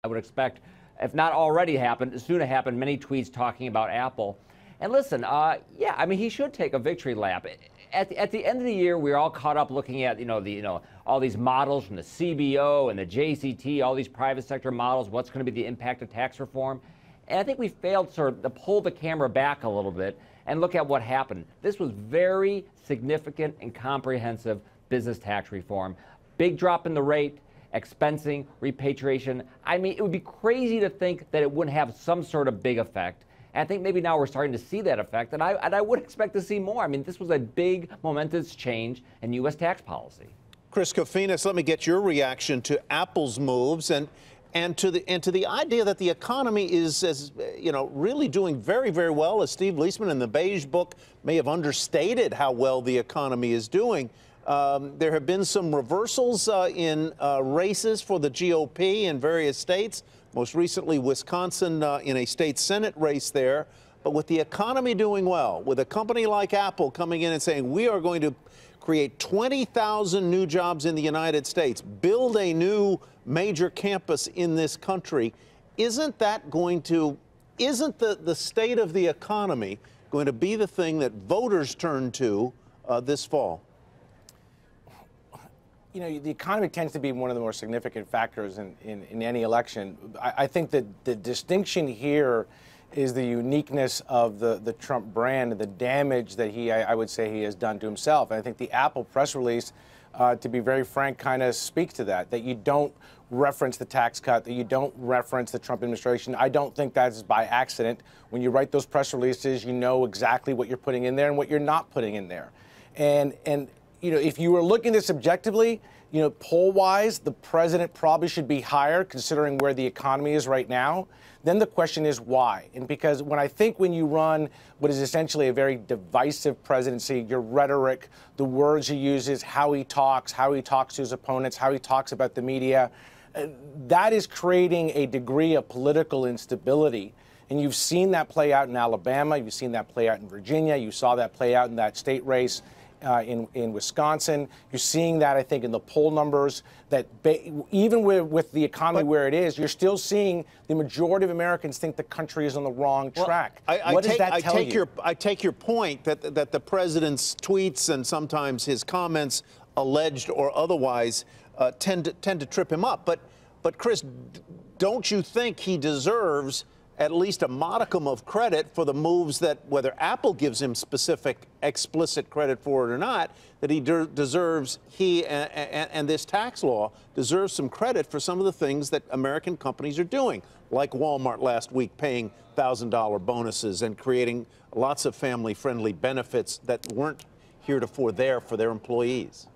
I would expect, if not already happened, soon to happen, many tweets talking about Apple. And listen, yeah, I mean, he should take a victory lap. At the end of the year, we're all caught up looking at, all these models from the CBO and the JCT, all these private sector models, what's going to be the impact of tax reform. And I think we failed sort of to pull the camera back a little bit and look at what happened. This was very significant and comprehensive business tax reform. Big drop in the rate, expensing, repatriation. I mean, it would be crazy to think that it wouldn't have some sort of big effect. And I think maybe now we're starting to see that effect, and I would expect to see more. I mean, this was a big, momentous change in U.S. tax policy. Chris Kofinis, let me get your reaction to Apple's moves and to the idea that the economy is, really doing very, very well. As Steve Leisman in the Beige Book may have understated how well the economy is doing. There have been some reversals in races for the GOP in various states. Most recently, Wisconsin in a state Senate race there. But with the economy doing well, with a company like Apple coming in and saying, we are going to create 20,000 new jobs in the United States, build a new major campus in this country, isn't the state of the economy going to be the thing that voters turn to this fall? You know, the economy tends to be one of the more significant factors in any election. I think that the distinction here is the uniqueness of the Trump brand and the damage that I would say he has done to himself. And I think the Apple press release, to be very frank, kind of speaks to that you don't reference the tax cut, that you don't reference the Trump administration. I don't think that's by accident. When you write those press releases, you know exactly what you're putting in there and what you're not putting in there. And if you were looking at this objectively, poll-wise, the president probably should be higher considering where the economy is right now. Then the question is why? And because when you run what is essentially a very divisive presidency, your rhetoric, the words he uses, how he talks to his opponents, how he talks about the media, that is creating a degree of political instability. And you've seen that play out in Alabama. You've seen that play out in Virginia. You saw that play out in that state race in Wisconsin. You're seeing that, I think, in the poll numbers, that even with the economy where it is, you're still seeing the majority of Americans think the country is on the wrong track. What does that tell you? I take your point that the president's tweets and sometimes his comments, alleged or otherwise, tend to trip him up. But Chris, don't you think he deserves at least a modicum of credit for the moves that, whether Apple gives him explicit credit for it or not, that he deserves, and this tax law deserves some credit for some of the things that American companies are doing, like Walmart last week paying $1,000 bonuses and creating lots of family-friendly benefits that weren't heretofore there for their employees.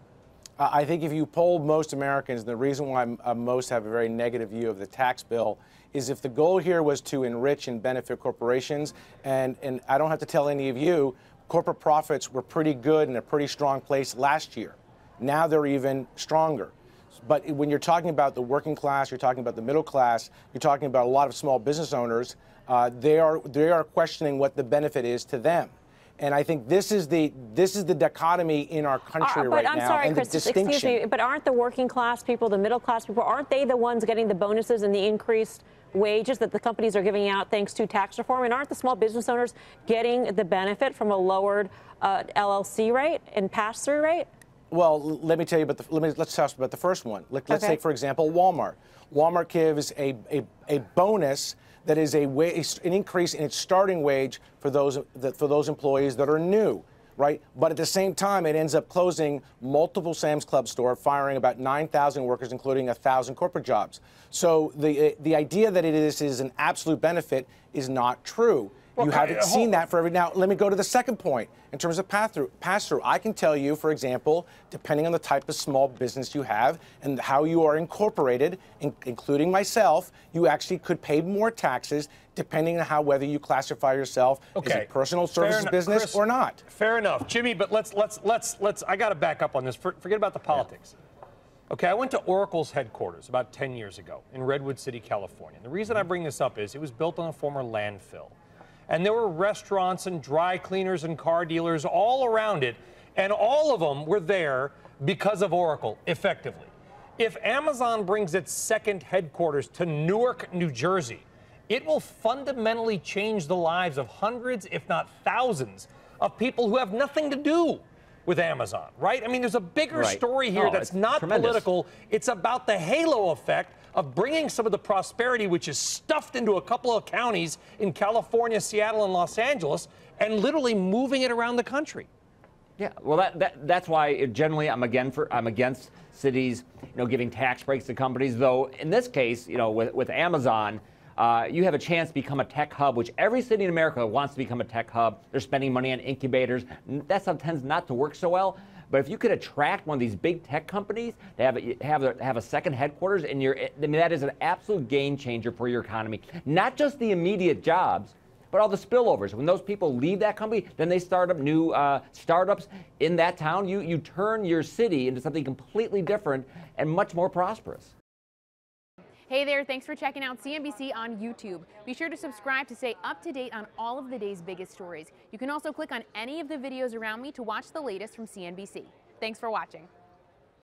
I think if you polled most Americans, the reason why most have a very negative view of the tax bill is if the goal here was to enrich and benefit corporations, and I don't have to tell any of you, corporate profits were pretty good in a pretty strong place last year. Now they're even stronger. But when you're talking about the working class, you're talking about the middle class, you're talking about a lot of small business owners, they are questioning what the benefit is to them. And I think this is the dichotomy in our country right now. But I'm sorry, and Chris, excuse me, but aren't the working class people, the middle class people, aren't they the ones getting the bonuses and the increased wages that the companies are giving out thanks to tax reform? And aren't the small business owners getting the benefit from a lowered LLC rate and pass-through rate? Well, let me tell you about let's talk about the first one. Let's take, for example, Walmart. Walmart gives a bonus that is an increase in its starting wage for those employees that are new, right? But at the same time, it ends up closing multiple Sam's Club stores, firing about 9,000 workers, including 1,000 corporate jobs. So the idea that this is an absolute benefit is not true. You haven't seen that for every. Now, let me go to the second point in terms of pass-through. I can tell you, for example, depending on the type of small business you have and how you are incorporated, including myself, you actually could pay more taxes depending on whether you classify yourself as a personal services business, Chris, or not. Fair enough, Jimmy. But let's. I got to back up on this. Forget about the politics. Yeah. Okay, I went to Oracle's headquarters about 10 years ago in Redwood City, California. And the reason I bring this up is it was built on a former landfill. And there were restaurants and dry cleaners and car dealers all around it. And all of them were there because of Oracle, effectively. If Amazon brings its second headquarters to Newark, New Jersey, it will fundamentally change the lives of hundreds, if not thousands, of people who have nothing to do with Amazon, right? I mean, there's a bigger story here that's not political. It's about the halo effect of bringing some of the prosperity which is stuffed into a couple of counties in California, Seattle, and Los Angeles, and literally moving it around the country. Yeah, well, that's why generally I'm against cities, giving tax breaks to companies. Though in this case, with Amazon, you have a chance to become a tech hub, which every city in America wants to become a tech hub. They're spending money on incubators. That sometimes tends not to work so well. But if you could attract one of these big tech companies to have a second headquarters, that is an absolute game changer for your economy. Not just the immediate jobs, but all the spillovers. When those people leave that company, then they start up new startups in that town. You turn your city into something completely different and much more prosperous. Hey there, thanks for checking out CNBC on YouTube. Be sure to subscribe to stay up to date on all of the day's biggest stories. You can also click on any of the videos around me to watch the latest from CNBC. Thanks for watching.